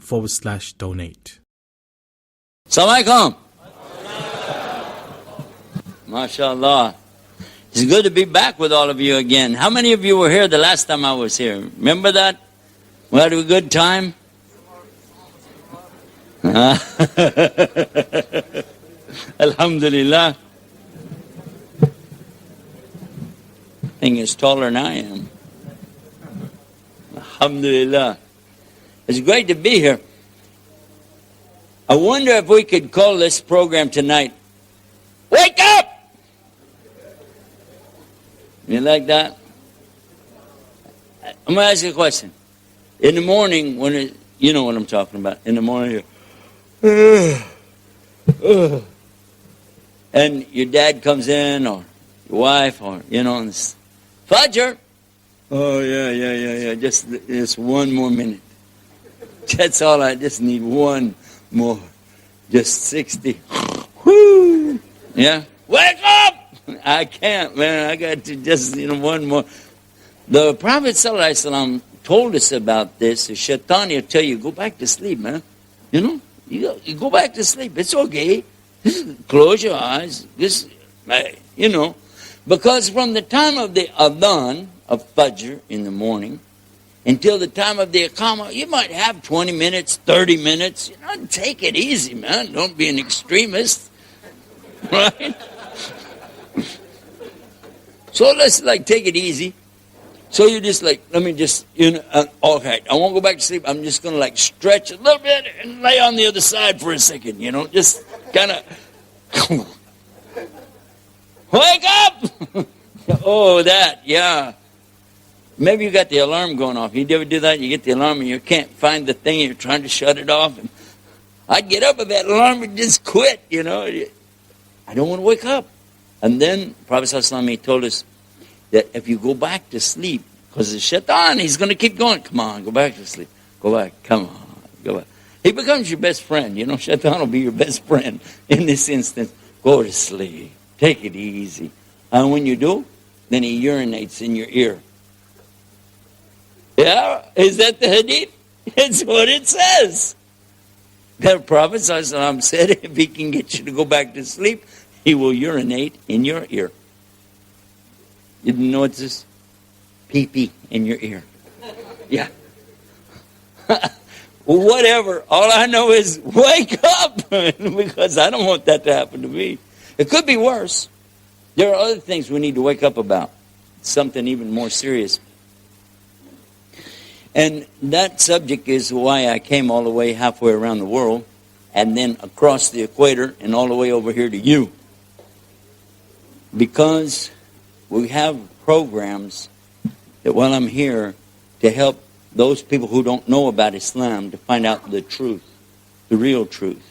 www.GreensideDawah.com/donate. Assalamu alaikum. MashaAllah. It's good to be back with all of you again. How many of you were here the last time I was here? Remember that? We had a good time? Alhamdulillah. I think he's taller than I am. Alhamdulillah. It's great to be here. I wonder if we could call this program tonight, Wake Up! You like that? I'm going to ask you a question. In the morning, you know what I'm talking about. In the morning, and your dad comes in, or your wife, or, and it's, Fajr! Oh, yeah. Just one more minute. That's all I just need, one more. Just 60. Whoo! Yeah? Wake up! I can't, man. I got to just, one more. The Prophet ﷺ told us about this. The shaitan will tell you, go back to sleep, man. You go back to sleep. It's okay. Just close your eyes. Just, because from the time of the adhan of Fajr in the morning until the time of the Iqamah, you might have 20 minutes, 30 minutes. Take it easy, man. Don't be an extremist. Right? So let's take it easy. So you just let me just, okay, I won't go back to sleep. I'm just going to stretch a little bit and lay on the other side for a second, just kind of, wake up! Oh, that, yeah. Maybe you got the alarm going off. You ever do that? You get the alarm and you can't find the thing and you're trying to shut it off. And I'd get up with that alarm and just quit, I don't want to wake up. And then Prophet ﷺ told us that if you go back to sleep, because the shaitan, he's going to keep going. Come on, go back to sleep. Go back. Come on, go back. He becomes your best friend. Shaitan will be your best friend in this instance. Go to sleep. Take it easy. And when you do, then he urinates in your ear. Yeah, is that the hadith? It's what it says. The Prophet ﷺ said if he can get you to go back to sleep, he will urinate in your ear. You didn't know it's this? Pee-pee in your ear. Yeah. Whatever. All I know is wake up because I don't want that to happen to me. It could be worse. There are other things we need to wake up about. Something even more serious. And that subject is why I came all the way halfway around the world and then across the equator and all the way over here to you. Because we have programs that while I'm here to help those people who don't know about Islam to find out the truth, the real truth.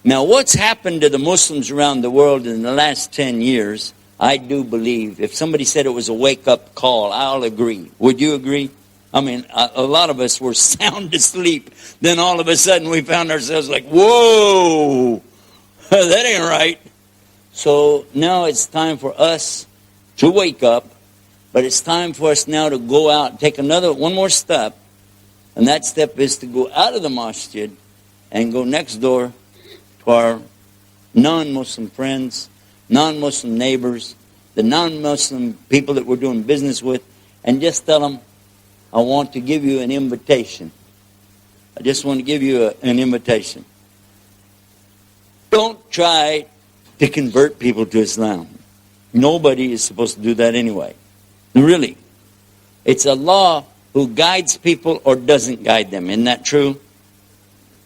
Now what's happened to the Muslims around the world in the last 10 years, I do believe, if somebody said it was a wake-up call, I'll agree. Would you agree? I mean, a lot of us were sound asleep. Then all of a sudden we found ourselves like, whoa, that ain't right. So now it's time for us to wake up, but it's time for us now to go out and take one more step. And that step is to go out of the masjid and go next door to our non-Muslim friends, non-Muslim neighbors, the non-Muslim people that we're doing business with, and just tell them, I want to give you an invitation. I just want to give you an invitation. Don't try to convert people to Islam. Nobody is supposed to do that anyway. Really. It's Allah who guides people or doesn't guide them. Isn't that true?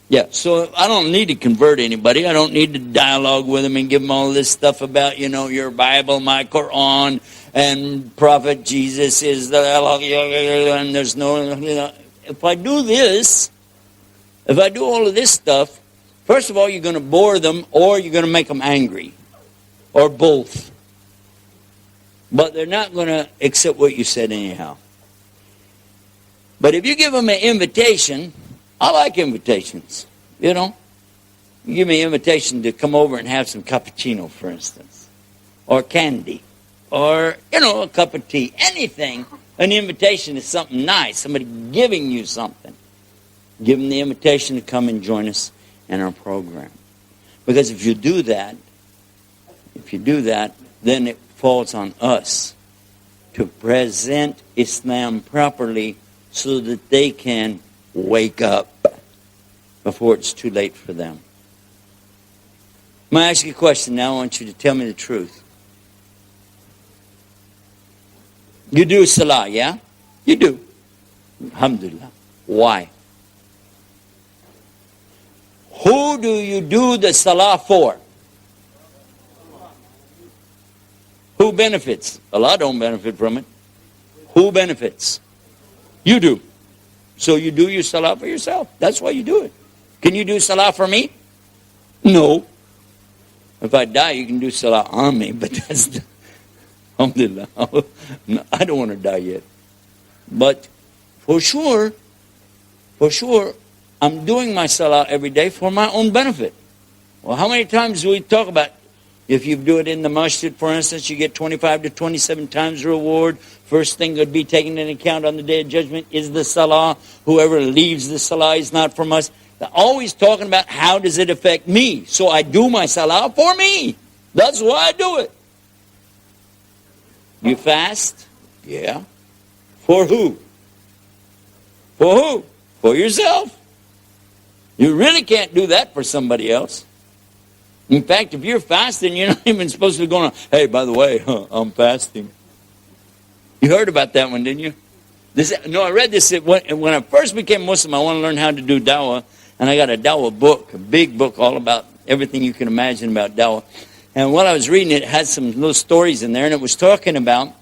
Yeah, so I don't need to convert anybody. I don't need to dialogue with them and give them all this stuff about, your Bible, my Quran, and Prophet Jesus is the and there's no, If I do this, if I do all of this stuff, first of all, you're going to bore them or you're going to make them angry. Or both. But they're not going to accept what you said anyhow. But if you give them an invitation, I like invitations, You give me an invitation to come over and have some cappuccino, for instance. Or candy. Or, a cup of tea. Anything. An invitation is something nice. Somebody giving you something. Give them the invitation to come and join us in our program. Because if you do that, then it falls on us to present Islam properly so that they can wake up before it's too late for them. I'm going to ask you a question now. I want you to tell me the truth. You do salah, yeah? You do. Alhamdulillah. Why? Who do you do the salah for? Who benefits? Allah don't benefit from it. Who benefits? You do. So you do your salah for yourself. That's why you do it. Can you do salah for me? No. If I die, you can do salah on me, but that's alhamdulillah. I don't want to die yet. But for sure, I'm doing my salah every day for my own benefit. Well, how many times do we talk about if you do it in the masjid, for instance, you get 25 to 27 times reward. First thing that would be taken into account on the Day of Judgment is the salah. Whoever leaves the salah is not from us. They're always talking about how does it affect me. So I do my salah for me. That's why I do it. You fast? Yeah. For who? For who? For yourself. You really can't do that for somebody else. In fact, if you're fasting, you're not even supposed to be going, hey, by the way, I'm fasting. You heard about that one, didn't you? I read this when I first became Muslim. I want to learn how to do dawah, and I got a dawah book, a big book all about everything you can imagine about dawah. And while I was reading it, it had some little stories in there, and it was talking about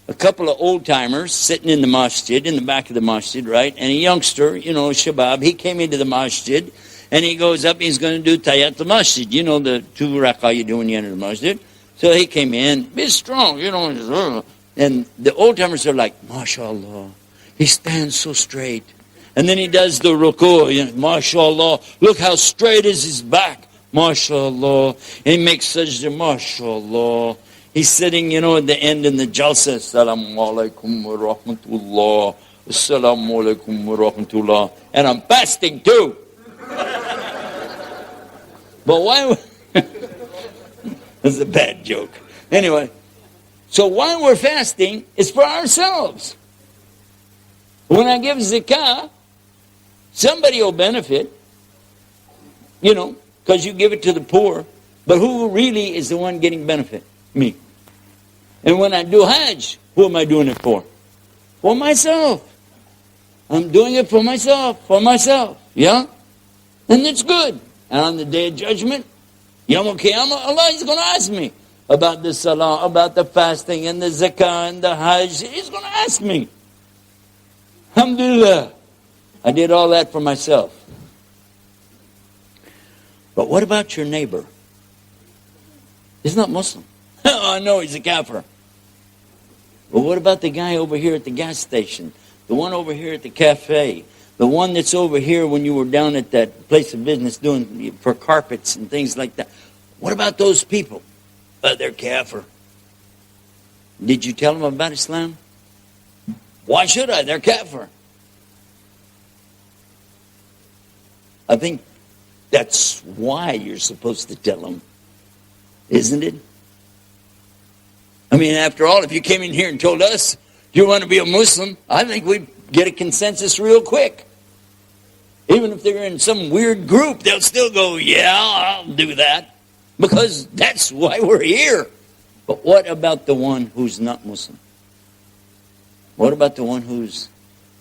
a couple of old-timers sitting in the masjid, in the back of the masjid, right? And a youngster, shabab, he came into the masjid, and he goes up, he's going to do tayyat al-masjid. You know, the 2 rak'ah you do when you enter the masjid. So he came in, be strong, and the old-timers are like, mashallah, he stands so straight. And then he does the ruku', mashallah, look how straight is his back, mashallah. And he makes sajda, mashallah. He's sitting, at the end in the jalsa, assalamu alaikum wa rahmatullah, assalamu alaikum wa rahmatullah. And I'm fasting too. But why? That's a bad joke. Anyway, so why we're fasting is for ourselves. When I give zakah, somebody will benefit, because you give it to the poor. But who really is the one getting benefit? Me. And when I do Hajj, who am I doing it for? For myself. I'm doing it for myself. Yeah? And it's good. And on the Day of Judgment, Yawm al-Qiyamah, Allah is going to ask me about the salah, about the fasting, and the zakah, and the hajj. He's going to ask me. Alhamdulillah. I did all that for myself. But what about your neighbor? He's not Muslim. I know he's a kafir. But what about the guy over here at the gas station? The one over here at the cafe? The one that's over here when you were down at that place of business doing for carpets and things like that. What about those people? They're kafir. Did you tell them about Islam? Why should I? They're kafir. I think that's why you're supposed to tell them, isn't it? I mean, after all, if you came in here and told us you want to be a Muslim, I think we'd get a consensus real quick. Even if they're in some weird group, they'll still go, yeah, I'll do that. Because that's why we're here. But what about the one who's not Muslim? What about the one who's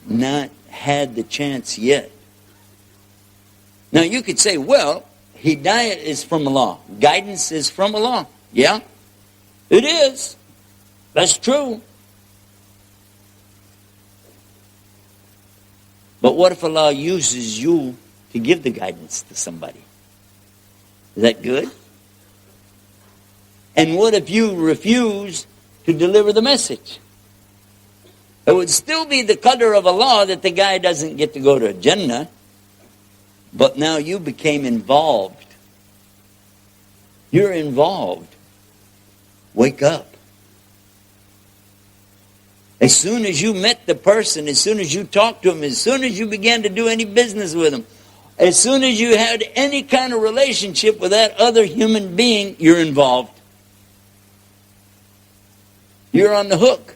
not had the chance yet? Now you could say, well, Hidayah is from Allah. Guidance is from Allah. Yeah, it is. That's true. But what if Allah uses you to give the guidance to somebody? Is that good? And what if you refuse to deliver the message? It would still be the qadr of Allah that the guy doesn't get to go to Jannah, but now you became involved. You're involved. Wake up. As soon as you met the person, as soon as you talked to him, as soon as you began to do any business with him, as soon as you had any kind of relationship with that other human being, you're involved. You're on the hook.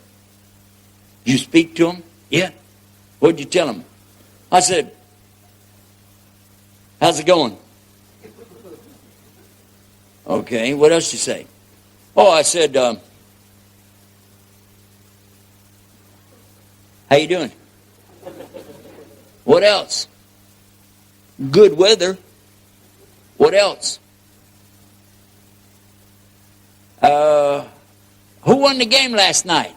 You speak to him? Yeah. What'd you tell him? I said, how's it going? Okay, what else you say? Oh, I said, how you doing? What else? Good weather. What else? Who won the game last night?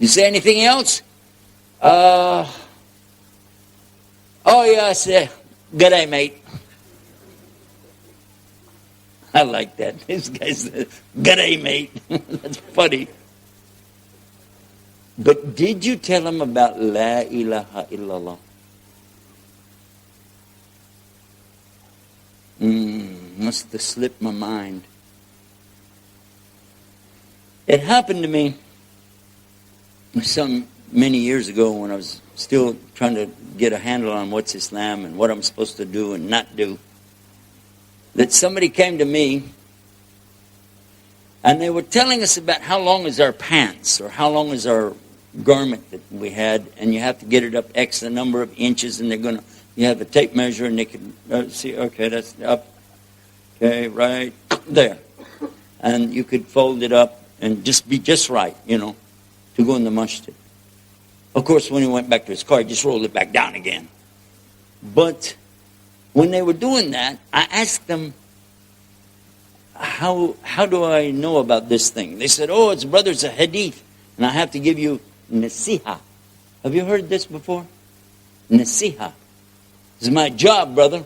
You say anything else? Oh yeah, I said, good day, mate. I like that. This guy said, good day, mate. That's funny. But did you tell him about La ilaha illallah? Must have slipped my mind. It happened to me many years ago when I was still trying to get a handle on what's Islam and what I'm supposed to do and not do. That somebody came to me and they were telling us about how long is our pants or how long is our garment that we had, and you have to get it up X a number of inches, and you have a tape measure and they can see, okay, that's up, okay, right there. And you could fold it up and just be just right, to go in the masjid. Of course, when he went back to his car, he just rolled it back down again. But when they were doing that, I asked them, how do I know about this thing? They said, oh, it's brothers a hadith, and I have to give you nasiha. Have you heard this before? Nasiha. This is my job, brother.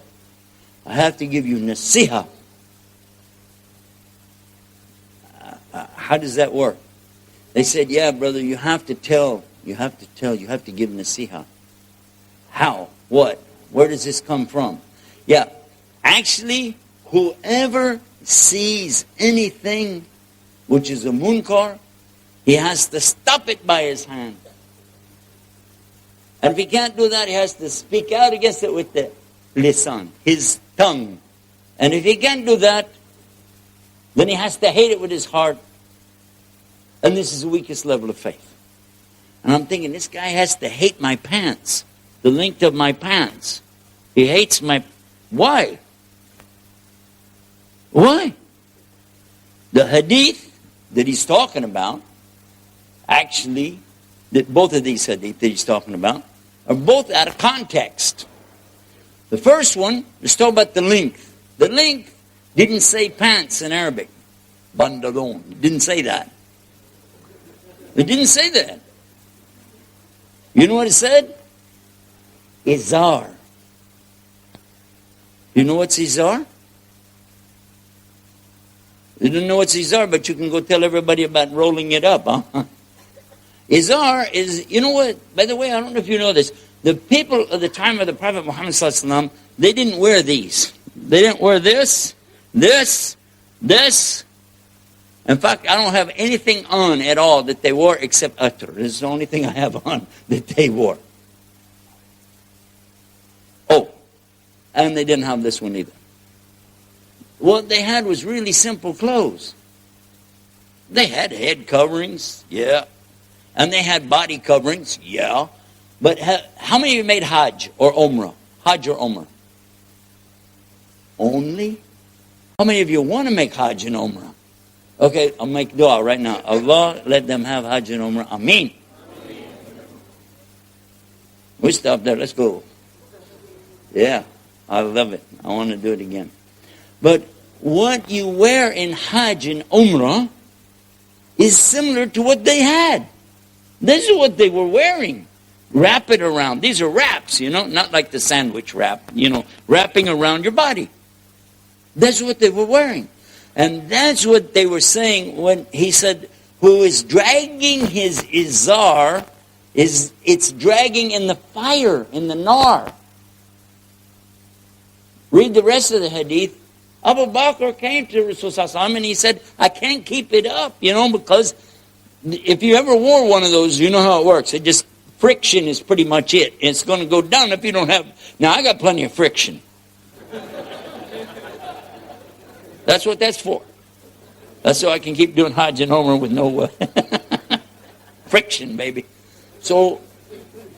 I have to give you nasiha. How does that work? They said, yeah, brother, you have to give nasiha. How? What? Where does this come from? Yeah, actually, whoever sees anything which is a munkar, he has to stop it by his hand. And if he can't do that, he has to speak out against it with the lisan, his tongue. And if he can't do that, then he has to hate it with his heart. And this is the weakest level of faith. And I'm thinking, this guy has to hate my pants, the length of my pants. He hates my... Why? Why? The hadith that he's talking about, actually, that both of these hadith that he's talking about, are both out of context. The first one is talking about the length. The length didn't say pants in Arabic. Bandalon. It didn't say that. It didn't say that. You know what it said? Izar. You know what's Izar? You don't know what's Izar, but you can go tell everybody about rolling it up, huh? Izar is, you know what? By the way, I don't know if you know this. The people of the time of the Prophet Muhammad sallallahu alaihi wasallam, they didn't wear these. They didn't wear this. In fact, I don't have anything on at all that they wore except atr. This is the only thing I have on that they wore. Oh, and they didn't have this one either. What they had was really simple clothes. They had head coverings, yeah. And they had body coverings, yeah. But how many of you made Hajj or Umrah? Hajj or Umrah? Only? How many of you want to make Hajj and Umrah? Okay, I'll make dua right now. Allah, let them have Hajj and Umrah. Ameen. We stop there. Let's go. Yeah, I love it. I want to do it again. But what you wear in Hajj and Umrah is similar to what they had. This is what they were wearing. Wrap it around. These are wraps, not like the sandwich wrap, wrapping around your body. That's what they were wearing. And that's what they were saying when he said, who is dragging his izar, it's dragging in the fire, in the nar. Read the rest of the hadith. Abu Bakr came to Rasulullah and he said, I can't keep it up, because if you ever wore one of those, you know how it works. It just, friction is pretty much it. It's going to go down if you don't have, now I got plenty of friction. That's what that's for. That's so I can keep doing Hajj and Umrah with no friction, baby. So,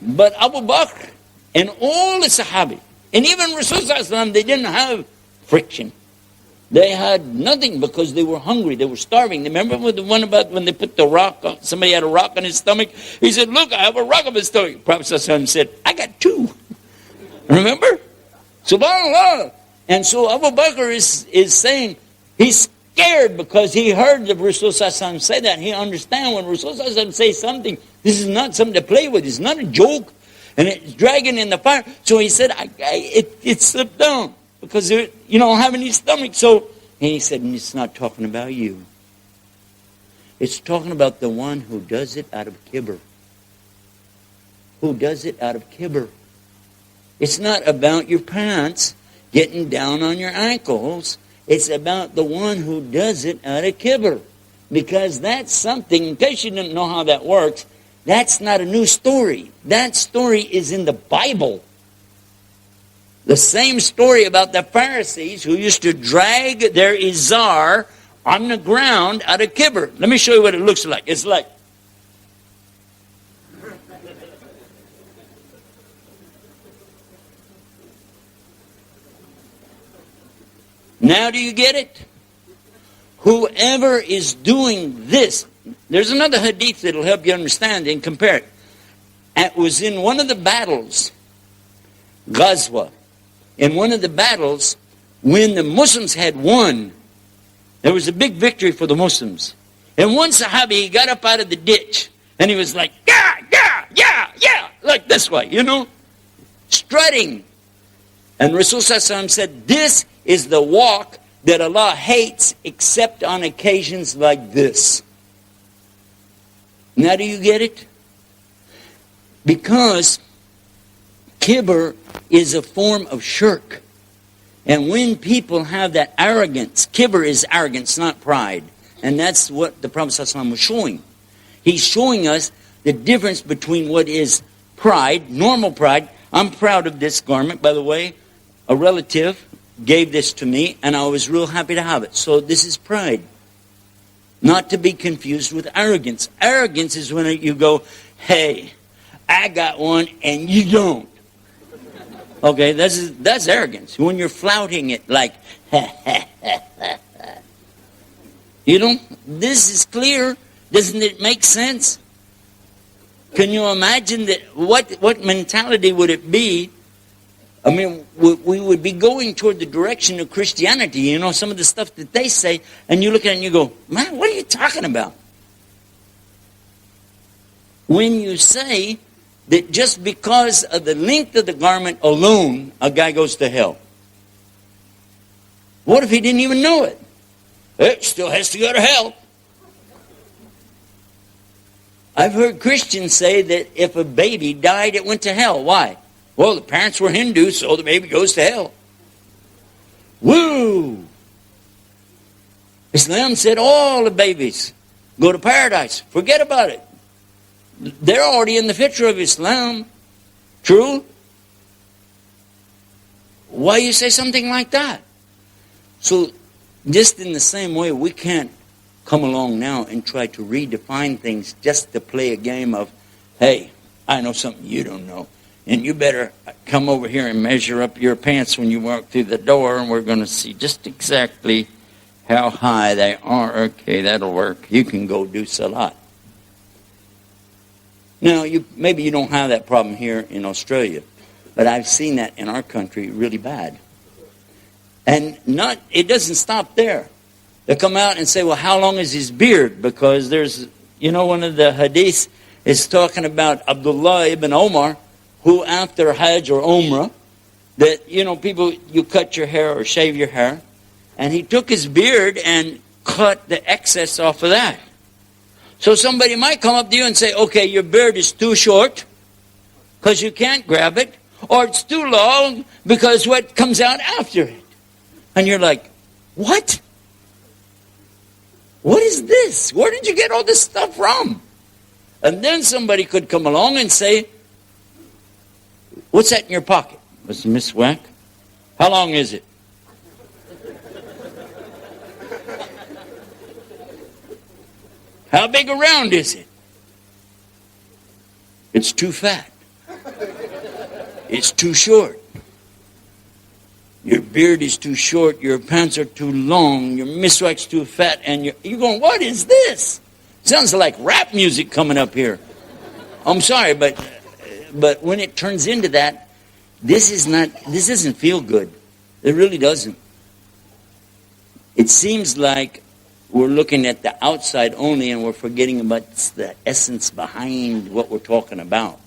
but Abu Bakr and all the Sahabi, and even Rasulullah, they didn't have friction. They had nothing because they were hungry. They were starving. Remember the one about when they put the rock on, somebody had a rock on his stomach? He said, look, I have a rock on his stomach. Prophet said, I got two. Remember? SubhanAllah. And so Abu Bakr is saying, he's scared because he heard the Rasulullah say that. He understands when Rasulullah says something, this is not something to play with. It's not a joke. And it's dragging in the fire. So he said, it slipped down because you don't have any stomach. So, and he said, and it's not talking about you. It's talking about the one who does it out of kibr. Who does it out of kibr. It's not about your pants getting down on your ankles. It's about the one who does it out of kibr. Because that's something, in case you didn't know how that works, that's not a new story. That story is in the Bible. The same story about the Pharisees who used to drag their izar on the ground out of kibr. Let me show you what it looks like. It's like, now do you get it? Whoever is doing this, there's another hadith that will help you understand and compare it. It was in one of the battles, Ghazwa, in one of the battles, when the Muslims had won, there was a big victory for the Muslims. And one Sahabi, he got up out of the ditch, and he was like, yeah, yeah, yeah, yeah, like this way, strutting. And Rasulullah said, this is the walk that Allah hates except on occasions like this. Now do you get it? Because kibr is a form of shirk. And when people have that arrogance, kibr is arrogance, not pride. And that's what the Prophet ﷺ was showing. He's showing us the difference between what is pride, normal pride. I'm proud of this garment, by the way. A relative gave this to me, and I was real happy to have it. So this is pride. Not to be confused with arrogance. Arrogance is when you go, hey, I got one and you don't. Okay, that's arrogance. When you're flouting it like, this is clear. Doesn't it make sense? Can you imagine that? What mentality would it be? I mean, we would be going toward the direction of Christianity, some of the stuff that they say, and you look at it and you go, man, what are you talking about? When you say that just because of the length of the garment alone, a guy goes to hell. What if he didn't even know it? It still has to go to hell. I've heard Christians say that if a baby died, it went to hell. Why? Well, the parents were Hindu, so the baby goes to hell. Woo! Islam said all the babies go to paradise. Forget about it. They're already in the fitra of Islam. True? Why you say something like that? So, just in the same way, we can't come along now and try to redefine things just to play a game of, hey, I know something you don't know. And you better come over here and measure up your pants when you walk through the door, and we're going to see just exactly how high they are. Okay, that'll work. You can go do salat. Now, maybe you don't have that problem here in Australia, but I've seen that in our country really bad. And it doesn't stop there. They come out and say, well, how long is his beard? Because there's, one of the hadiths is talking about Abdullah ibn Omar, who after Hajj or Umrah, that, people, you cut your hair or shave your hair, and he took his beard and cut the excess off of that. So somebody might come up to you and say, okay, your beard is too short because you can't grab it, or it's too long because what comes out after it. And you're like, what? What is this? Where did you get all this stuff from? And then somebody could come along and say, what's that in your pocket? Mr. Miss Wack? How long is it? How big around is it? It's too fat. It's too short. Your beard is too short. Your pants are too long. Your miswak's too fat. And you're going, what is this? Sounds like rap music coming up here. I'm sorry, but when it turns into that, this doesn't feel good. It really doesn't. It seems like we're looking at the outside only and we're forgetting about the essence behind what we're talking about.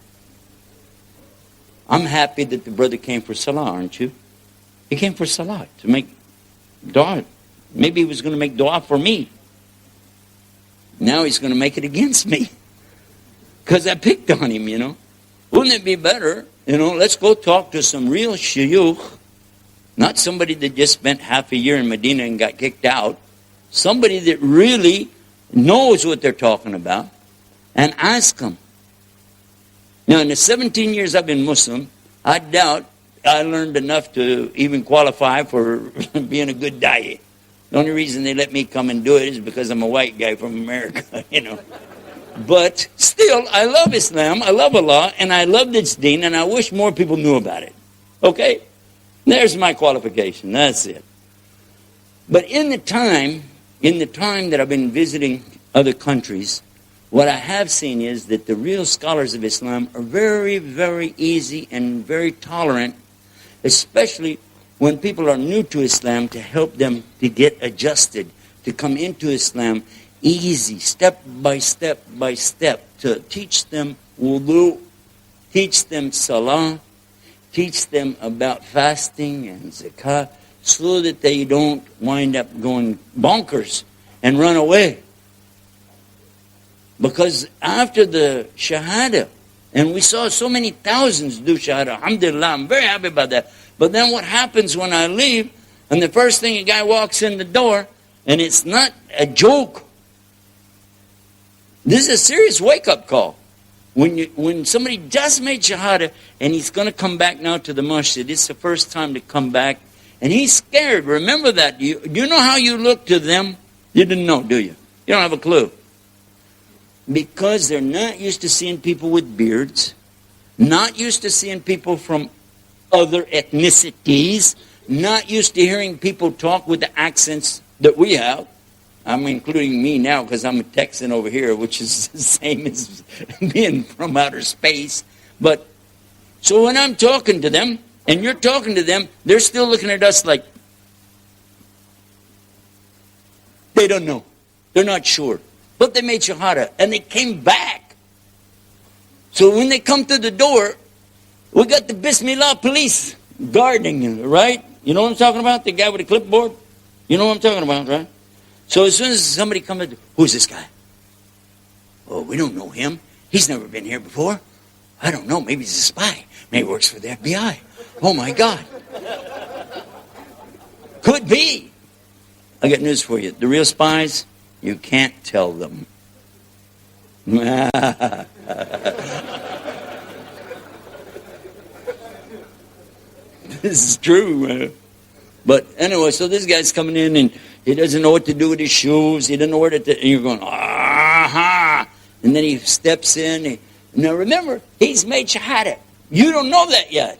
I'm happy that the brother came for Salah, aren't you? He came for Salah to make dua. Maybe he was going to make dua for me. Now he's going to make it against me. Because I picked on him, you know. Wouldn't it be better, you know, let's go talk to some real shuyukh. Not somebody that just spent half a year in Medina and got kicked out. Somebody that really knows what they're talking about. And ask them. Now, in the 17 years I've been Muslim, I doubt I learned enough to even qualify for being a good da'i. The only reason they let me come and do it is because I'm a white guy from America, you know. But still, I love Islam, I love Allah, and I love this deen, and I wish more people knew about it. Okay? There's my qualification. That's it. But in the time that I've been visiting other countries, what I have seen is that the real scholars of Islam are very, very easy and very tolerant, especially when people are new to Islam, to help them to get adjusted, to come into Islam easy, step by step by step, to teach them wudu, teach them salah, teach them about fasting and zakah, so that they don't wind up going bonkers and run away. Because after the Shahada, and we saw so many thousands do Shahada, alhamdulillah, I'm very happy about that. But then what happens when I leave, and the first thing a guy walks in the door, and it's not a joke. This is a serious wake-up call. When somebody just made Shahada, and he's going to come back now to the masjid, it's the first time to come back, and he's scared. Remember that. You know how you look to them? You didn't know, do you? You don't have a clue. Because they're not used to seeing people with beards, not used to seeing people from other ethnicities, not used to hearing people talk with the accents that we have. I'm including me now because I'm a Texan over here, which is the same as being from outer space. But so when I'm talking to them, and you're talking to them, they're still looking at us like they don't know. They're not sure. But they made Shahada, and they came back. So when they come to the door, we got the Bismillah police guarding you, right? You know what I'm talking about? The guy with the clipboard? You know what I'm talking about, right? So as soon as somebody comes in, who's this guy? Oh, we don't know him. He's never been here before. I don't know. Maybe he's a spy. Maybe he works for the FBI. Oh, my God. Could be. I got news for you. The real spies, you can't tell them. This is true. But anyway, so this guy's coming in and he doesn't know what to do with his shoes. He doesn't know where to... And you're going, aha! And then he steps in. Now remember, he's made Shahada. You don't know that yet.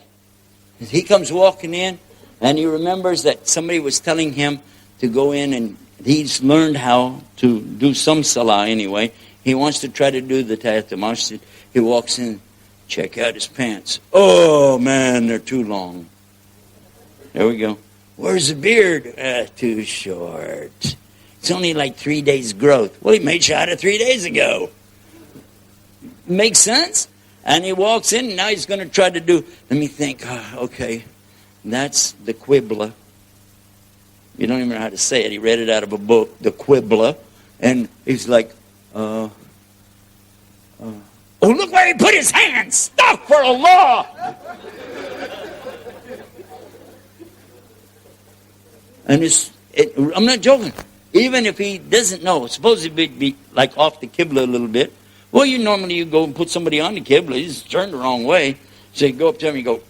He comes walking in and he remembers that somebody was telling him to go in, and he's learned how to do some salah anyway. He wants to try to do the Tahiyyat al-Masjid. He walks in, check out his pants. Oh man, they're too long. There we go. Where's the beard? Too short. It's only like 3 days growth. Well, he made Shahada 3 days ago. Makes sense? And he walks in, and now he's going to try to do, let me think, okay, that's the Qibla. You don't even know how to say it. He read it out of a book, the Qibla. And he's like, oh, look where he put his hands. Stop for Allah. And I'm not joking. Even if he doesn't know, suppose he'd be like off the Qibla a little bit, Well, you go and put somebody on the Qibla, he's turned the wrong way. So you go up to him, you go,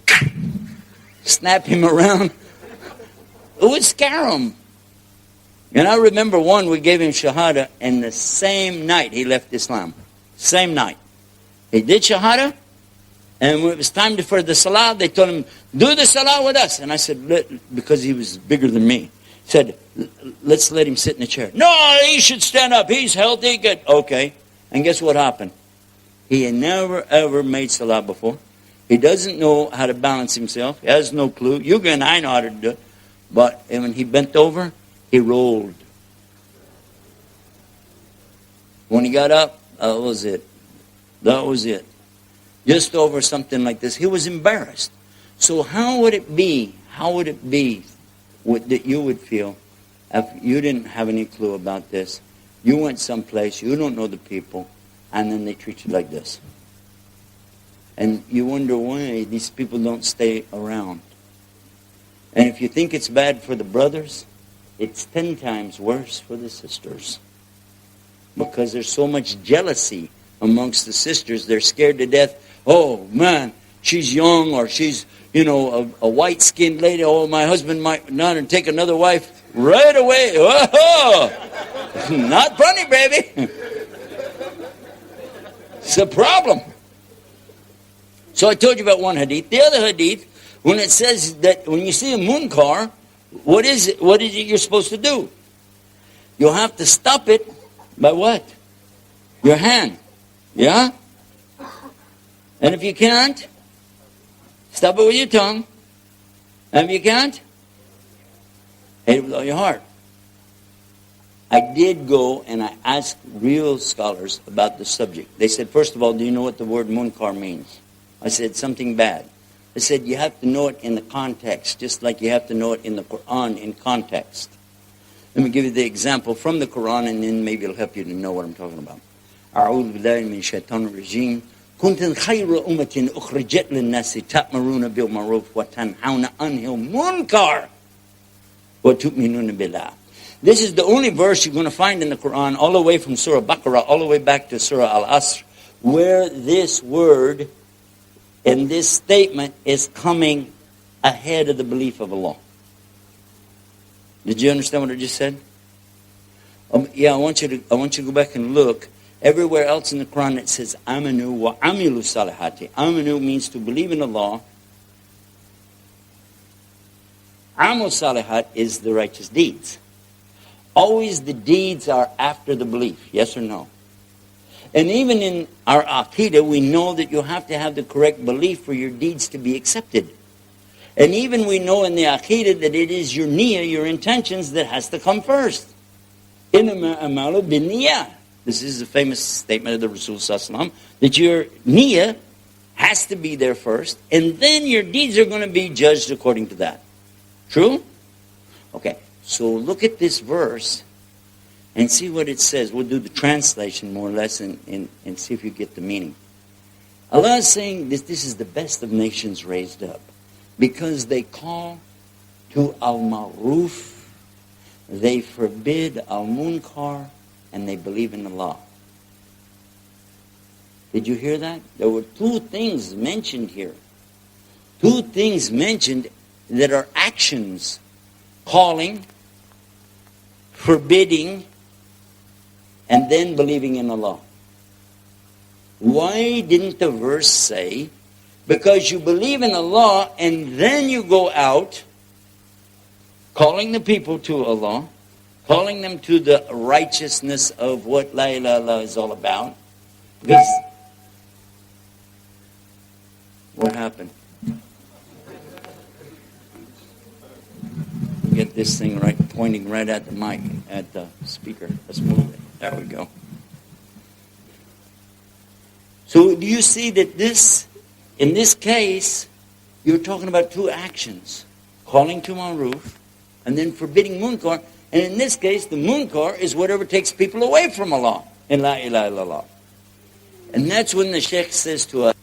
snap him around. It would scare him. And I remember one, we gave him Shahada, and the same night he left Islam. Same night. He did Shahada, and when it was time for the Salah, they told him, do the Salah with us. And I said, because he was bigger than me, said, let's let him sit in the chair. No, he should stand up. He's healthy. Good. Okay. And guess what happened? He had never, ever made Salah before. He doesn't know how to balance himself. He has no clue. You and I know how to do it. But when he bent over, he rolled. When he got up, that was it. That was it. Just over something like this. He was embarrassed. So how would it be? How would it be that you would feel if you didn't have any clue about this? You went someplace, you don't know the people, and then they treat you like this. And you wonder why these people don't stay around. And if you think it's bad for the brothers, it's 10 times worse for the sisters. Because there's so much jealousy amongst the sisters. They're scared to death. Oh, man, she's young, or she's, a white-skinned lady. Oh, my husband might not take another wife right away. Oh, not funny, baby. It's a problem. So I told you about one hadith. The other hadith, when it says that when you see a munkar, what is it? What is it you're supposed to do? You'll have to stop it by what? Your hand. Yeah? And if you can't, stop it with your tongue. And if you can't, hate it with all your heart. I did go and I asked real scholars about the subject. They said, first of all, do you know what the word munkar means? I said, something bad. They said, you have to know it in the context, just like you have to know it in the Quran in context. Let me give you the example from the Quran, and then maybe it'll help you to know what I'm talking about. أعوذ بالله من الشيطان الرجيم كنتم خير أمة أخرجت للناس تأمرون بالمعروف وتنهون عن المنكر وتؤمنون بالله. This is the only verse you're going to find in the Quran, all the way from Surah Baqarah, all the way back to Surah Al-Asr, where this word and this statement is coming ahead of the belief of Allah. Did you understand what I just said? Yeah, I want you to go back and look. Everywhere else in the Quran it says, Amanu wa amilu salihati. Amanu means to believe in Allah. Amal salihat is the righteous deeds. Always the deeds are after the belief, yes or no? And even in our Aqidah, we know that you have to have the correct belief for your deeds to be accepted. And even we know in the Aqidah that it is your niyyah, your intentions, that has to come first. Innama amalu binniyah. This is a famous statement of the Rasul Sallallahu Alaihi Wasallam, that your niyyah has to be there first, and then your deeds are going to be judged according to that. True? Okay, so look at this verse and see what it says. We'll do the translation more or less and see if you get the meaning. Allah is saying this is the best of nations raised up, because they call to al-ma'ruf, they forbid al-munkar, and they believe in Allah. Did you hear that? There were two things mentioned here. Two things mentioned that are actions. Calling, forbidding, and then believing in Allah. Why didn't the verse say, because you believe in Allah and then you go out calling the people to Allah, calling them to the righteousness of what La ilaha illallah is all about? Because what happened? Get this thing right, pointing right at the mic, at the speaker. Let's move it. There we go. So do you see that in this case, you're talking about two actions. Calling to ma'ruf and then forbidding munkar. And in this case, the munkar is whatever takes people away from Allah in La ilaha illallah. And that's when the Sheikh says to us,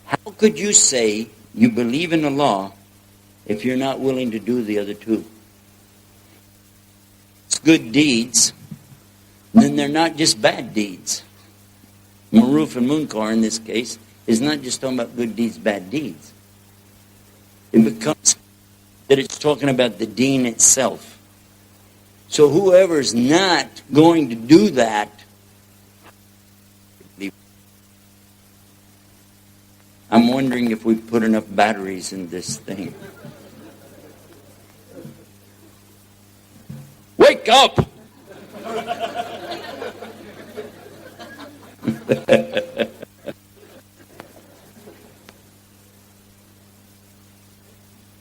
how could you say you believe in Allah if you're not willing to do the other two? It's good deeds, then they're not just bad deeds. Maruf and Munkar in this case is not just talking about good deeds, bad deeds. It becomes that it's talking about the deen itself. So whoever's not going to do that, I'm wondering if we put enough batteries in this thing. Wake up!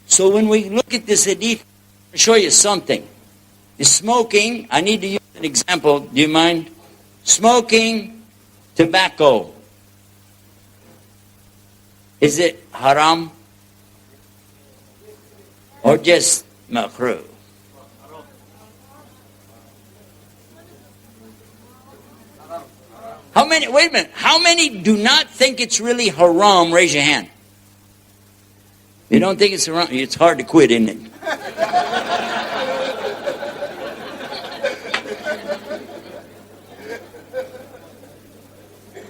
So when we look at this hadith, I'll show you something. The smoking, I need to use an example. Do you mind? Smoking tobacco. Is it haram? Or just makruh? How many, wait a minute, how many do not think it's really haram? Raise your hand. You don't think it's haram? It's hard to quit, isn't it?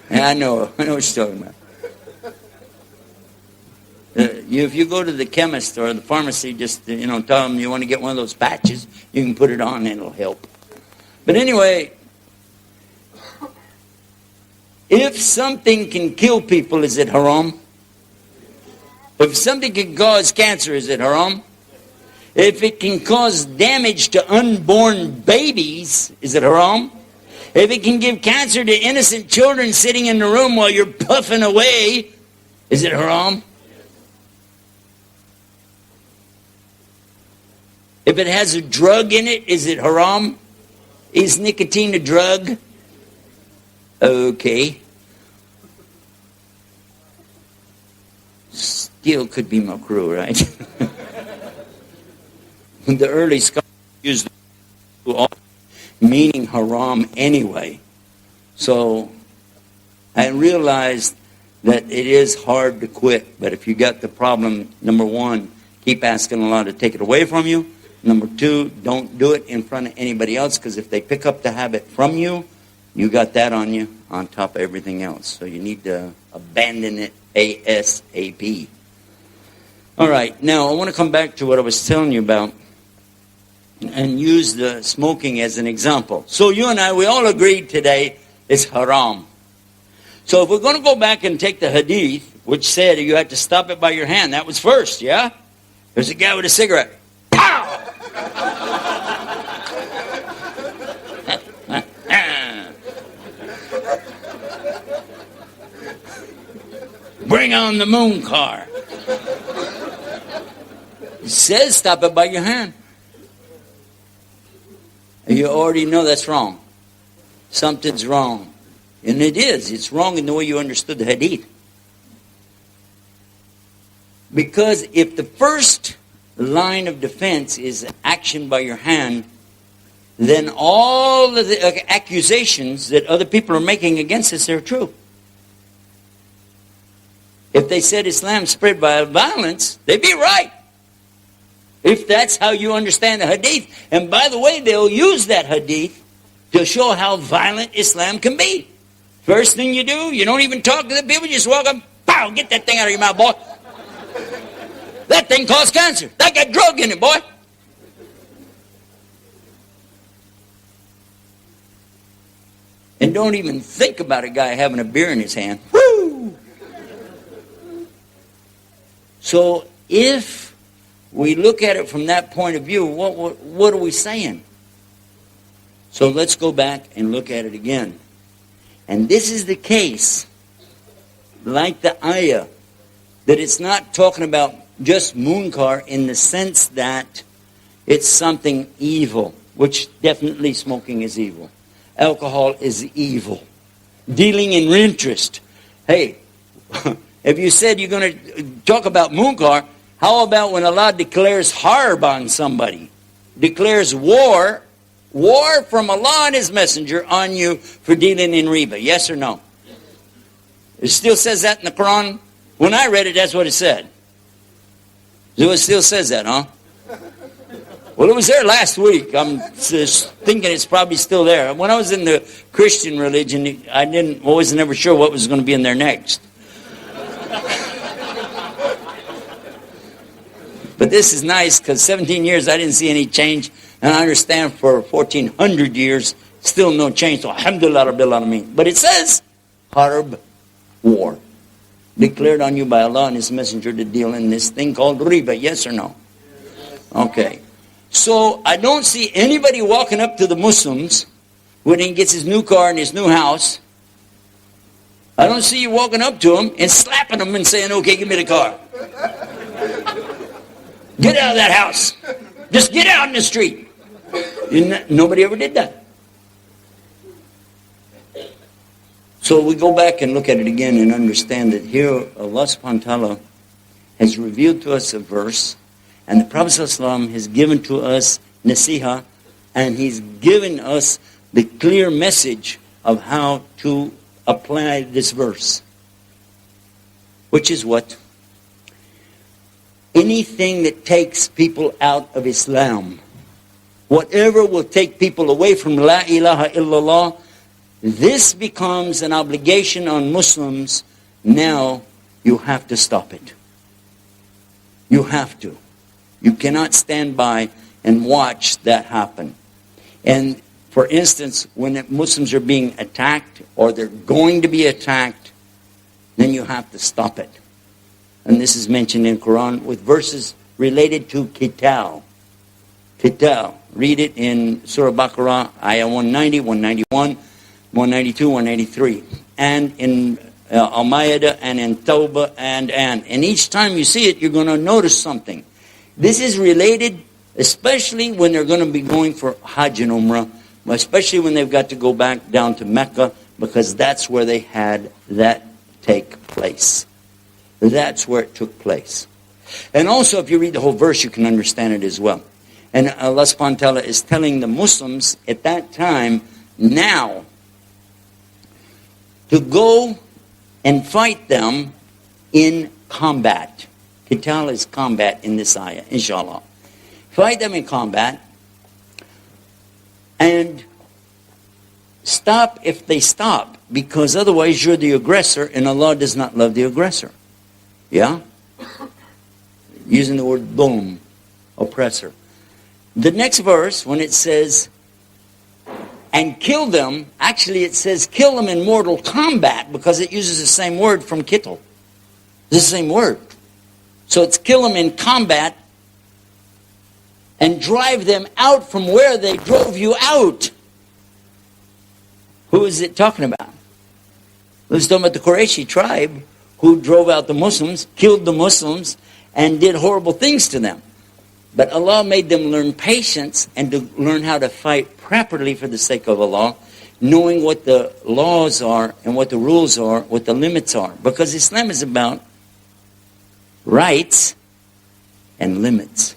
I know what you're talking about. If you go to the chemist or the pharmacy, just tell them you want to get one of those patches, you can put it on and it'll help. But anyway, if something can kill people, is it haram? If something can cause cancer, is it haram? If it can cause damage to unborn babies, is it haram? If it can give cancer to innocent children sitting in the room while you're puffing away, is it haram? If it has a drug in it, is it haram? Is nicotine a drug? Okay. Still could be makruh, right? The early scholars used the meaning haram anyway. So I realized that it is hard to quit. But if you got the problem, number one, keep asking Allah to take it away from you. Number two, don't do it in front of anybody else, because if they pick up the habit from you, you got that on you on top of everything else. So you need to abandon it ASAP. All right, now I want to come back to what I was telling you about and use the smoking as an example. So you and I, we all agreed today it's haram. So if we're going to go back and take the hadith, which said you had to stop it by your hand, that was first, yeah? There's a guy with a cigarette. Pow! Bring on the moon car. It says stop it by your hand. You already know that's wrong. Something's wrong. And it is. It's wrong in the way you understood the hadith. Because if the first line of defense is action by your hand, then all of the accusations that other people are making against us are true. If they said Islam spread by violence, they'd be right. If that's how you understand the hadith. And by the way, they'll use that hadith to show how violent Islam can be. First thing you do, you don't even talk to the people, you just walk up, pow, get that thing out of your mouth, boy. That thing caused cancer. That got drug in it, boy. And don't even think about a guy having a beer in his hand. Woo! So if we look at it from that point of view, what are we saying? So let's go back and look at it again. And this is the case, like the ayah, that it's not talking about just munkar in the sense that it's something evil, which definitely smoking is evil. Alcohol is evil. Dealing in interest. Hey, if you said you're going to talk about munkar, how about when Allah declares harb on somebody? Declares war from Allah and His Messenger on you for dealing in riba. Yes or no? It still says that in the Quran. When I read it, that's what it said. So it still says that, huh? Well, it was there last week. I'm just thinking it's probably still there. When I was in the Christian religion, I was never sure what was going to be in there next. But this is nice because 17 years I didn't see any change. And I understand for 1400 years, still no change. So alhamdulillah rabbil alameen. But it says, harb, war. Declared on you by Allah and His Messenger to deal in this thing called riba. Yes or no? Okay. So I don't see anybody walking up to the Muslims when he gets his new car and his new house. I don't see you walking up to him and slapping him and saying, okay, give me the car. Get out of that house. Just get out in the street. Nobody ever did that. So we go back and look at it again and understand that here Allah subhanahu wa ta'ala has revealed to us a verse, and the Prophet ﷺ has given to us nasiha, and he's given us the clear message of how to apply this verse. Which is what? Anything that takes people out of Islam, whatever will take people away from La ilaha illallah, this becomes an obligation on Muslims. Now you have to stop it. You have to. You cannot stand by and watch that happen. And for instance, when Muslims are being attacked or they're going to be attacked, then you have to stop it. And this is mentioned in Quran with verses related to qital. Qital. Read it in Surah Baqarah, ayah 190, 191, 192, 193. And in Al-Ma'idah and in Tawbah and. And each time you see it, you're going to notice something. This is related, especially when they're going to be going for Hajj and Umrah, especially when they've got to go back down to Mecca, because that's where they had that take place. That's where it took place. And also, if you read the whole verse, you can understand it as well. And Allah subhanahu wa ta'ala is telling the Muslims at that time, now, to go and fight them in combat. Qital is combat in this ayah, inshallah. Fight them in combat and stop if they stop, because otherwise you're the aggressor and Allah does not love the aggressor. Yeah? Using the word boom, oppressor. The next verse, when it says, and kill them, actually it says kill them in mortal combat, because it uses the same word from kittle. It's the same word. So it's kill them in combat and drive them out from where they drove you out. Who is it talking about? It was talking about the Qurayshi tribe who drove out the Muslims, killed the Muslims, and did horrible things to them. But Allah made them learn patience and to learn how to fight properly for the sake of Allah, knowing what the laws are and what the rules are, what the limits are. Because Islam is about rights and limits.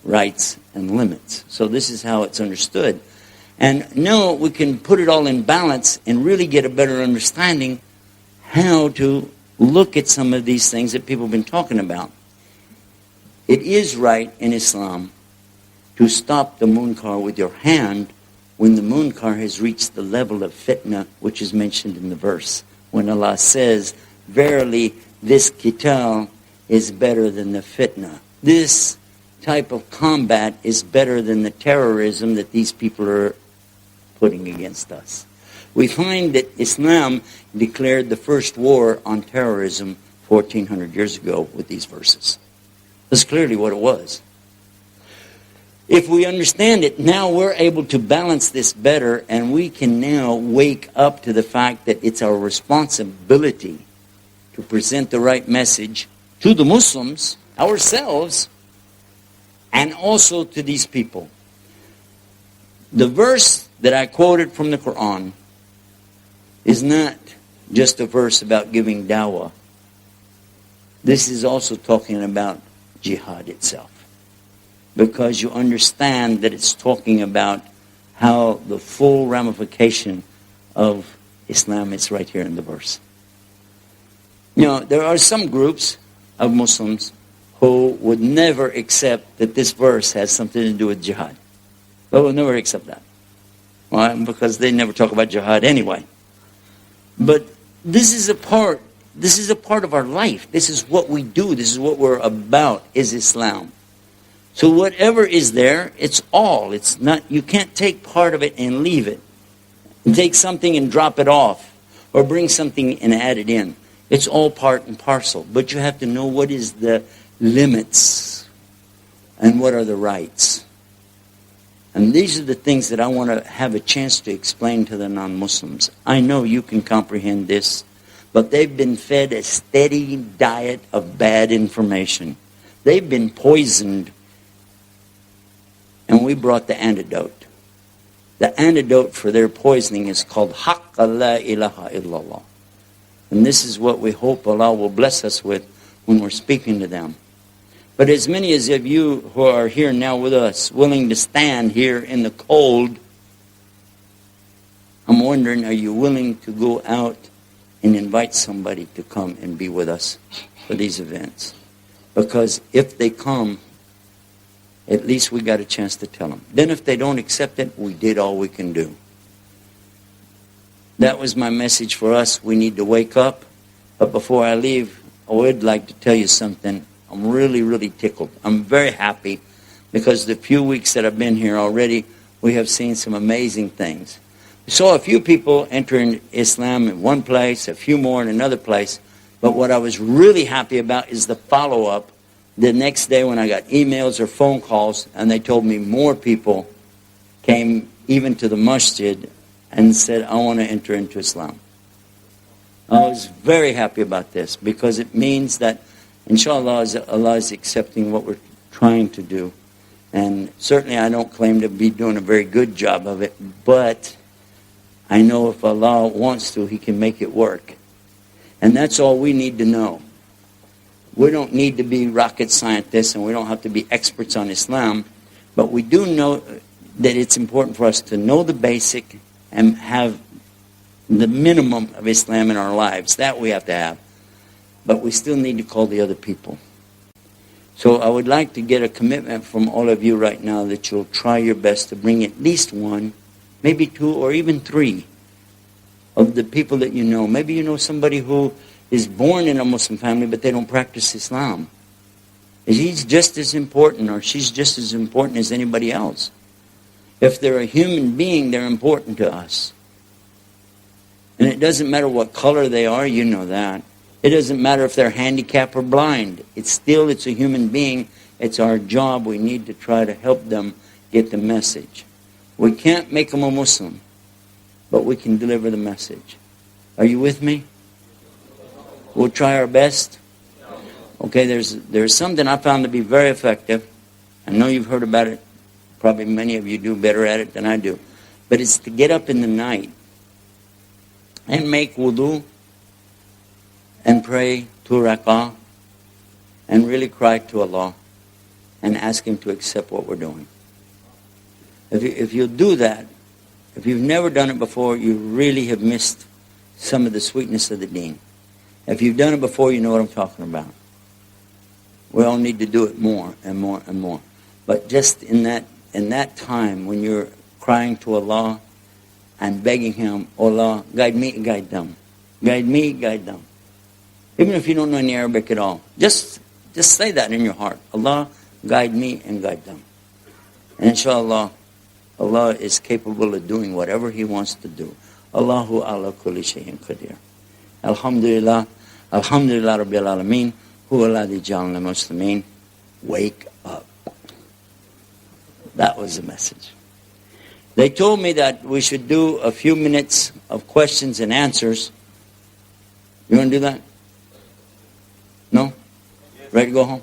Rights and limits. So this is how it's understood. And now we can put it all in balance and really get a better understanding how to look at some of these things that people have been talking about. It is right in Islam to stop the munkar with your hand when the munkar has reached the level of fitna, which is mentioned in the verse. When Allah says, verily this qital is better than the fitna. This type of combat is better than the terrorism that these people are putting against us. We find that Islam declared the first war on terrorism 1400 years ago with these verses. That's clearly what it was. If we understand it, now we're able to balance this better, and we can now wake up to the fact that it's our responsibility to present the right message to the Muslims, ourselves, and also to these people. The verse that I quoted from the Quran is not just a verse about giving dawah. This is also talking about jihad itself. Because you understand that it's talking about how the full ramification of Islam is right here in the verse. You know, there are some groups of Muslims who would never accept that this verse has something to do with jihad. They will never accept that. Why? Because they never talk about jihad anyway. But this is a part of our life. This is what we do. This is what we're about, is Islam. So whatever is there, it's all. It's not, you can't take part of it and leave it. And take something and drop it off. Or bring something and add it in. It's all part and parcel. But you have to know what is the limits and what are the rights. And these are the things that I want to have a chance to explain to the non-Muslims. I know you can comprehend this, but they've been fed a steady diet of bad information. They've been poisoned, and we brought the antidote. The antidote for their poisoning is called Haqqa la ilaha illallah. And this is what we hope Allah will bless us with when we're speaking to them. But as many as of you who are here now with us, willing to stand here in the cold, I'm wondering, are you willing to go out and invite somebody to come and be with us for these events? Because if they come, at least we got a chance to tell them. Then if they don't accept it, we did all we can do. That was my message for us. We need to wake up. But before I leave, I would like to tell you something. I'm really, really tickled. I'm very happy because the few weeks that I've been here already, we have seen some amazing things. We saw a few people entering Islam in one place, a few more in another place. But what I was really happy about is the follow-up. The next day when I got emails or phone calls, and they told me more people came even to the masjid and said, I want to enter into Islam. I was very happy about this because it means that, inshallah, Allah is accepting what we're trying to do. And certainly I don't claim to be doing a very good job of it, but I know if Allah wants to, He can make it work. And that's all we need to know. We don't need to be rocket scientists and we don't have to be experts on Islam, but we do know that it's important for us to know the basic and have the minimum of Islam in our lives. That we have to have. But we still need to call the other people. So I would like to get a commitment from all of you right now that you'll try your best to bring at least one, maybe two, or even three of the people that you know. Maybe you know somebody who is born in a Muslim family, but they don't practice Islam. He's just as important, or she's just as important as anybody else. If they're a human being, they're important to us. And it doesn't matter what color they are, you know that. It doesn't matter if they're handicapped or blind. It's a human being. It's our job. We need to try to help them get the message. We can't make them a Muslim, but we can deliver the message. Are you with me? We'll try our best. Okay, there's something I found to be very effective. I know you've heard about it. Probably many of you do better at it than I do. But it's to get up in the night and make wudu and pray 2 rak'ah and really cry to Allah and ask Him to accept what we're doing. If you'll do that, if you've never done it before, you really have missed some of the sweetness of the deen. If you've done it before, you know what I'm talking about. We all need to do it more and more and more. But just in that time when you're crying to Allah and begging Him, Allah, guide me, guide them. Guide me, guide them. Even if you don't know any Arabic at all, just say that in your heart. Allah, guide me and guide them. And inshallah, Allah is capable of doing whatever He wants to do. Allahu ala kulli shay'in qadir. Alhamdulillah. Alhamdulillah Rabbil Alameen. Huwa alladhi ja'alna muslimin. Wake up. That was the message. They told me that we should do a few minutes of questions and answers. You want to do that? No? Ready to go home?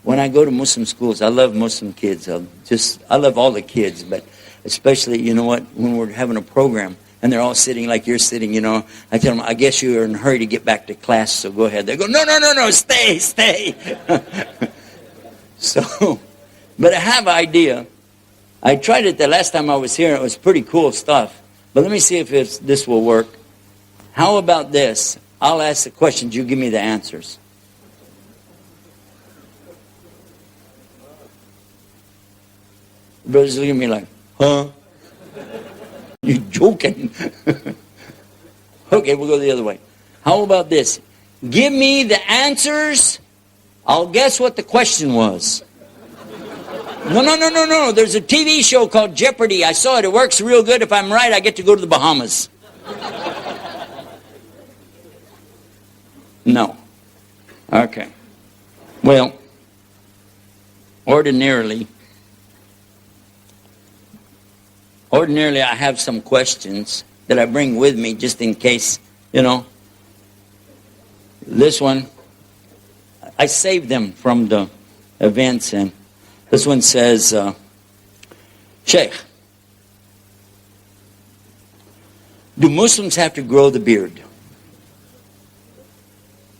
When I go to Muslim schools, I love Muslim kids. I love all the kids, but especially, you know what, when we're having a program and they're all sitting like you're sitting, you know, I tell them, I guess you're in a hurry to get back to class, so go ahead. They go, no, stay. So, but I have an idea. I tried it the last time I was here, and it was pretty cool stuff. But let me see if this will work. How about this? I'll ask the questions, you give me the answers. The brother's looking at me like, huh? You joking? Okay, we'll go the other way. How about this? Give me the answers. I'll guess what the question was. No. There's a TV show called Jeopardy. I saw it. It works real good. If I'm right, I get to go to the Bahamas. No. Okay. Well, ordinarily I have some questions that I bring with me just in case, This one, I saved them from the events, and this one says, Sheikh, do Muslims have to grow the beard?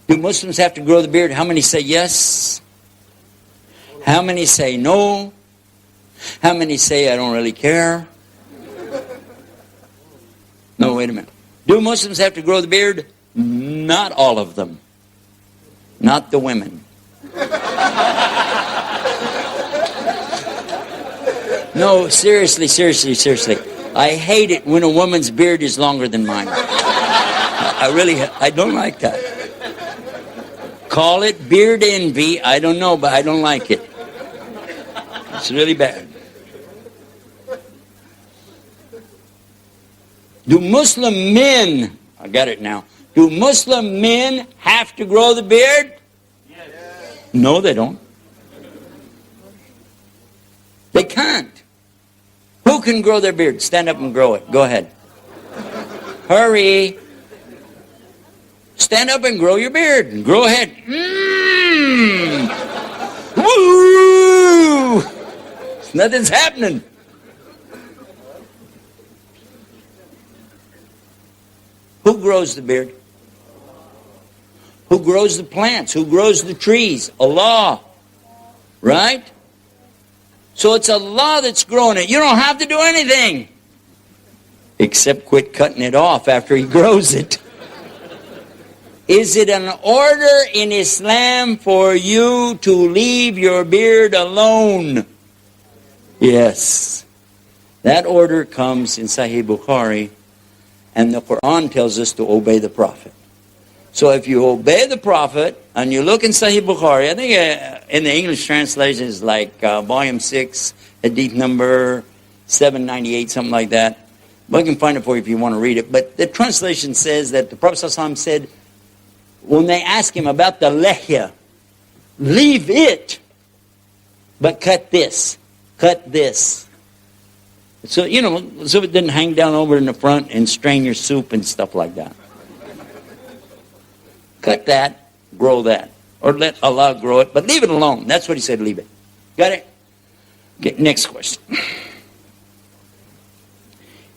Do Muslims have to grow the beard? How many say yes? How many say no? How many say I don't really care? No, wait a minute. Do Muslims have to grow the beard? Not all of them. Not the women. No, seriously. I hate it when a woman's beard is longer than mine. I don't like that. Call it beard envy. I don't know, but I don't like it. It's really bad. Do Muslim men, I got it now, do Muslim men have to grow the beard? Yes. No, they don't. They can't. Who can grow their beard? Stand up and grow it. Go ahead. Hurry. Stand up and grow your beard. Grow ahead. Woo! Nothing's happening. Who grows the beard? Who grows the plants? Who grows the trees? Allah. Right? So it's Allah that's growing it. You don't have to do anything. Except quit cutting it off after He grows it. Is it an order in Islam for you to leave your beard alone? Yes. That order comes in Sahih Bukhari, and the Quran tells us to obey the Prophet. So if you obey the Prophet, and you look in Sahih Bukhari, I think in the English translation is like volume 6, hadith number 798, something like that. But I can find it for you if you want to read it. But the translation says that the Prophet ﷺ said, when they ask him about the lehya, leave it, but cut this, cut this. So, so it didn't hang down over in the front and strain your soup and stuff like that. Cut that, grow that. Or let Allah grow it, but leave it alone. That's what He said, leave it. Got it? Okay, next question.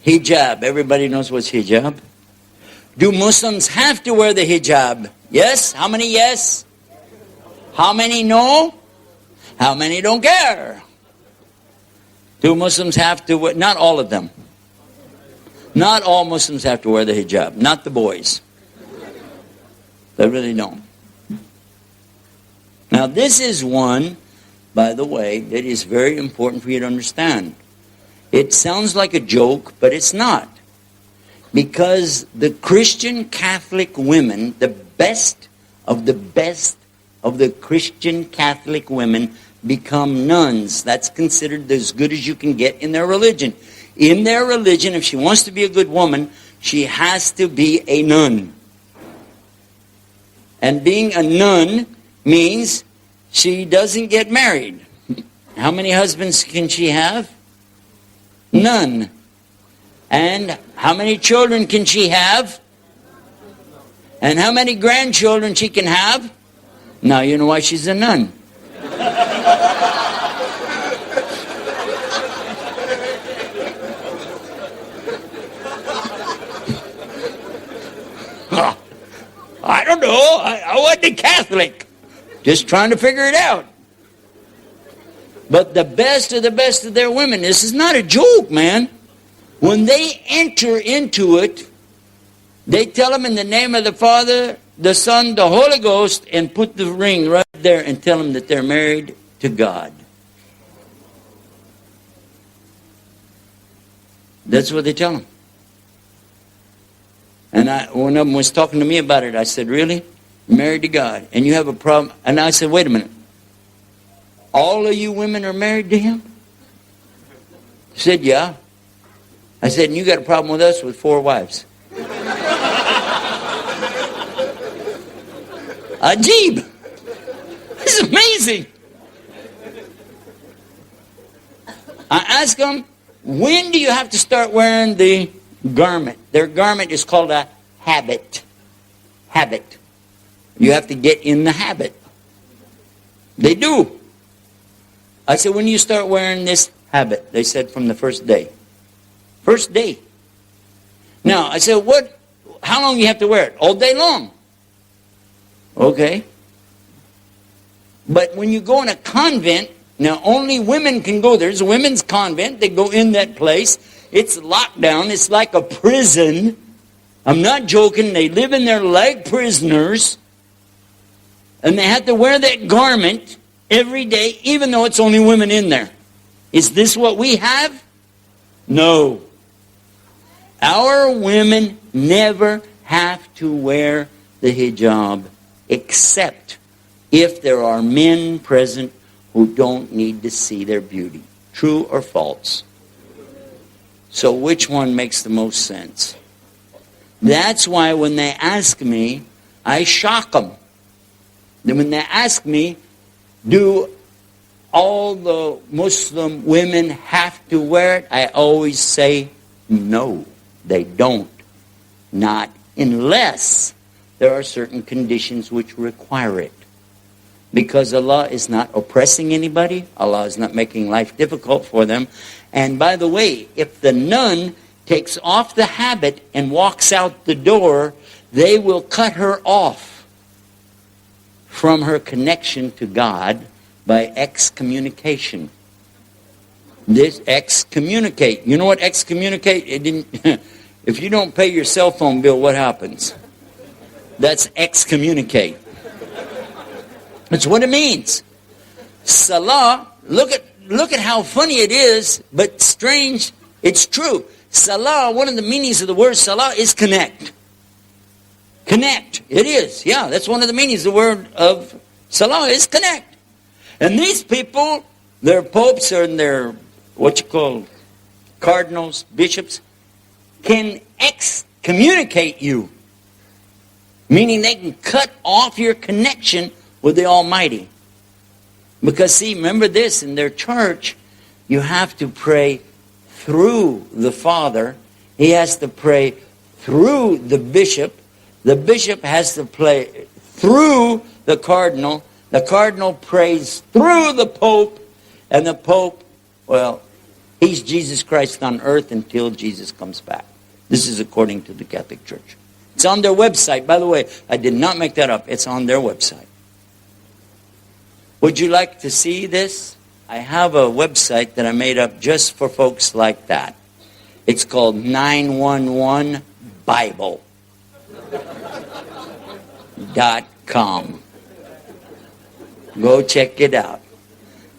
Hijab. Everybody knows what's hijab? Do Muslims have to wear the hijab? Yes? How many yes? How many no? How many don't care? Do Muslims have to wear? Not all of them. Not all Muslims have to wear the hijab. Not the boys. They really don't. Now this is one, by the way, that is very important for you to understand. It sounds like a joke, but it's not. Because the Christian Catholic women, the best of the Christian Catholic women become nuns. That's considered as good as you can get in their religion. In their religion, if she wants to be a good woman, she has to be a nun. And being a nun means she doesn't get married. How many husbands can she have? None. And how many children can she have? And how many grandchildren she can have? Now you know why she's a nun. I don't know. I wasn't Catholic. Just trying to figure it out. But the best of their women, this is not a joke, man. When they enter into it, they tell them in the name of the Father, the Son, the Holy Ghost, and put the ring right there and tell them that they're married to God. That's what they tell them. And one of them was talking to me about it. I said, really? You're married to God, and you have a problem? And I said, wait a minute. All of you women are married to him? He said, yeah. I said, and you got a problem with us with 4 wives. Ajib. It's amazing. I asked them, when do you have to start wearing the garment? Their garment is called a habit. Habit. You have to get in the habit. They do. I said, when do you start wearing this habit? They said, from the first day. First day. Now, I said, how long do you have to wear it? All day long. Okay. But when you go in a convent, now only women can go there. There's a women's convent. They go in that place. It's locked down. It's like a prison. I'm not joking. They live in there like prisoners. And they have to wear that garment every day, even though it's only women in there. Is this what we have? No. Our women never have to wear the hijab, except if there are men present who don't need to see their beauty. True or false? So which one makes the most sense? That's why when they ask me, I shock them. Then when they ask me, do all the Muslim women have to wear it? I always say, no, they don't. Not unless there are certain conditions which require it. Because Allah is not oppressing anybody. Allah is not making life difficult for them. And by the way, if the nun takes off the habit and walks out the door, they will cut her off from her connection to God by excommunication. This excommunicate. You know what excommunicate? It didn't. If you don't pay your cell phone bill, what happens? That's excommunicate. That's what it means. Salah, look at how funny it is, but strange. It's true. Salah, one of the meanings of the word salah is connect. Connect. It is. Yeah, that's one of the meanings. The word of salah is connect. And these people, their popes and their, cardinals, bishops, can excommunicate you. Meaning they can cut off your connection with the Almighty. Because see, remember this, in their church, you have to pray through the Father. He has to pray through the bishop. The bishop has to pray through the cardinal. The cardinal prays through the Pope. And the Pope, well, he's Jesus Christ on earth until Jesus comes back. This is according to the Catholic Church. It's on their website. By the way, I did not make that up. It's on their website. Would you like to see this? I have a website that I made up just for folks like that. It's called 911bible.com. Go check it out.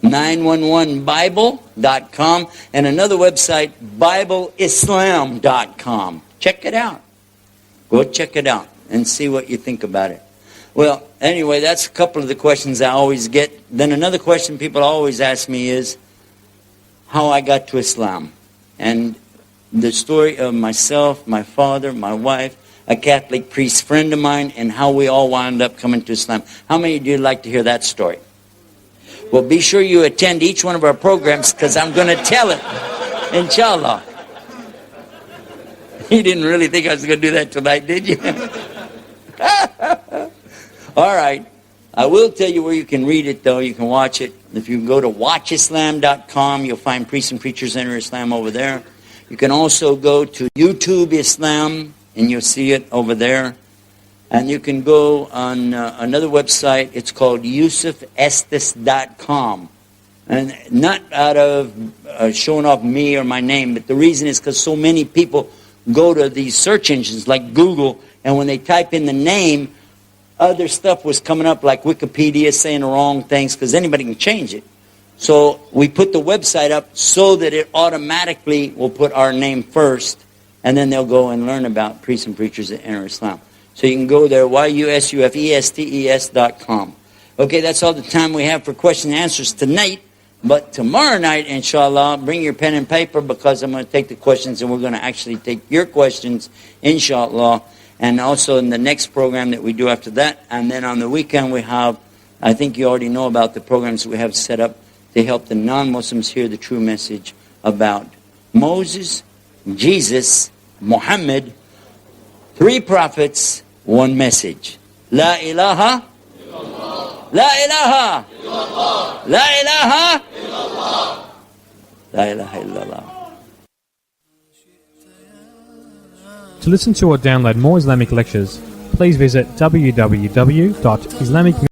911bible.com, and another website, BibleIslam.com. Check it out. Go check it out and see what you think about it. Well, anyway, that's a couple of the questions I always get. Then another question people always ask me is how I got to Islam. And the story of myself, my father, my wife, a Catholic priest friend of mine, and how we all wound up coming to Islam. How many of you would like to hear that story? Well, be sure you attend each one of our programs, because I'm going to tell it, inshallah. You didn't really think I was going to do that tonight, did you? All right. I will tell you where you can read it, though. You can watch it. If you go to watchislam.com, you'll find Priests and Preachers Enter Islam over there. You can also go to YouTube Islam, and you'll see it over there. And you can go on another website. It's called yusufestes.com. And not out of showing off me or my name, but the reason is because so many people go to these search engines like Google, and when they type in the name, other stuff was coming up like Wikipedia saying the wrong things, because anybody can change it. So we put the website up so that it automatically will put our name first, and then they'll go and learn about priests and preachers that enter Islam. So you can go there, YUSUFESTES.com. Okay, that's all the time we have for question and answers tonight. But tomorrow night, inshallah, bring your pen and paper, because I'm going to take the questions and we're going to actually take your questions, inshallah. And also in the next program that we do after that. And then on the weekend we have, I think you already know about the programs we have set up to help the non-Muslims hear the true message about Moses, Jesus, Muhammad, 3 prophets, 1 message. La ilaha illallah. La ilaha illallah. La ilaha illallah. La ilaha illallah. To listen to or download more Islamic lectures, please visit www.islamicmedia.com.